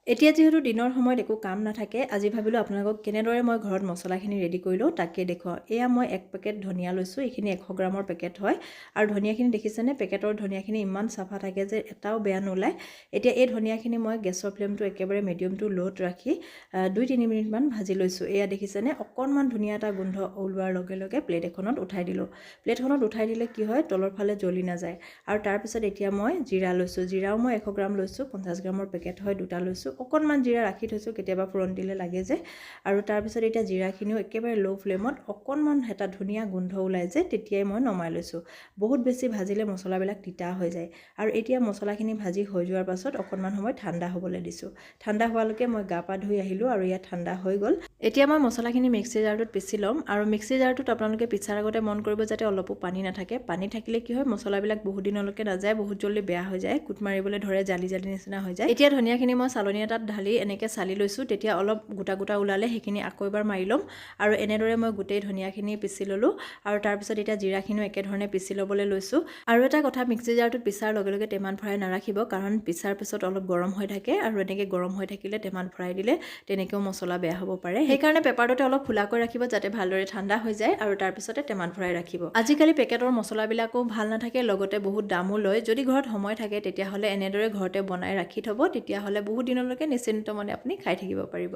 এতিয়া যিহেতু দিনৰ সময়ত একো কাম নাথাকে, আজি ভাবিলোঁ আপোনালোকক কেনেদৰে মই ঘৰত মছলাখিনি ৰেডি কৰিলোঁ তাকে দেখুৱাওঁ। এয়া মই 1 পেকেট ধনিয়া লৈছোঁ, এইখিনি 100 গ্ৰামৰ পেকেট হয়। আৰু ধনিয়াখিনি দেখিছেনে, পেকেটৰ ধনিয়াখিনি ইমান চাফা থাকে যে এটাও বেয়া নোলায়। এতিয়া এই ধনিয়াখিনি মই গেছৰ ফ্লেমটো একেবাৰে মিডিয়াম টু ল'ত ৰাখি 2-3 মিনিটমান ভাজি লৈছোঁ। এয়া দেখিছেনে, অকণমান ধুনীয়া এটা গোন্ধ ওলোৱাৰ লগে লগে প্লেট এখনত উঠাই দিলোঁ। প্লেটখনত উঠাই দিলে কি হয়, তলৰ ফালে জ্বলি নাযায়। আৰু তাৰপিছত এতিয়া মই জিৰা লৈছোঁ। জিৰাও মই 100 গ্ৰাম লৈছোঁ, 50 গ্ৰামৰ পেকেট হয়, 2টা লৈছোঁ। অকণমান জিৰা ৰাখি থৈছোঁ, কেতিয়াবা ফোৰণ দিলে লাগে যে। আৰু তাৰপিছত এতিয়া জিৰাখিনিও একেবাৰে ল' ফ্লেমত অকণমান এটা ধুনীয়া গোন্ধ ওলাই যে তেতিয়াই মই নমাই লৈছোঁ। বহুত বেছি ভাজিলে মছলাবিলাক তিতা হৈ যায়। আৰু এতিয়া মছলাখিনি ভাজি হৈ যোৱাৰ পাছত অকণমান সময় ঠাণ্ডা হ'বলৈ দিছোঁ। ঠাণ্ডা হোৱালৈকে মই গা পা ধুই আহিলোঁ আৰু ইয়াত ঠাণ্ডা হৈ গ'ল। এতিয়া মই মছলাখিনি মিক্সি জাৰটোত পিচি ল'ম। আৰু মিক্সি জাৰটোত আপোনালোকে পিছাৰ আগতে মন কৰিব যাতে অলপো পানী নাথাকে। পানী থাকিলে কি হয়, মছলাবিলাক বহুত দিনলৈকে নাযায়, বহুত জলদি বেয়া হৈ যায়, কুট মাৰিবলৈ ধৰে, জালি জালি নিচিনা হৈ যায়। এতিয়া ধনিয়াখিনি মই চালনী এটাত ঢালি এনেকৈ চালি লৈছোঁ। তেতিয়া অলপ গোটা গোটা ওলালে সেইখিনি আকৌ এবাৰ মাৰি ল'ম। আৰু এনেদৰে মই গোটেই ধনিয়াখিনি পিচি ল'লোঁ। আৰু তাৰপিছত এতিয়া জিৰাখিনিও একেধৰণে পিচি ল'বলৈ লৈছোঁ। আৰু এটা কথা, মিক্সি জাৰটোত পিছাৰ লগে লগে টেমাত ভৰাই নাৰাখিব, কাৰণ পিছাৰ পিছত অলপ গৰম হৈ থাকে আৰু এনেকৈ গৰম হৈ থাকিলে টেমাত ভৰাই দিলে তেনেকৈও মছলা বেয়া হ'ব পাৰে। সেইকাৰণে পেপাৰটোতে অলপ খোলাকৈ ৰাখিব যাতে ভালদৰে ঠাণ্ডা হৈ যায়, আৰু তাৰপিছতে টেমাত ভৰাই ৰাখিব। আজিকালি পেকেটৰ মছলাবিলাকো ভাল নাথাকে, লগতে বহুত দামো লয়। যদি ঘৰত সময় থাকে তেতিয়াহ'লে এনেদৰে ঘৰতে বনাই ৰাখি থ'ব, তেতিয়াহ'লে বহুত দিনলৈকে নিশ্চিন্ত মনে আপুনি খাই থাকিব পাৰিব।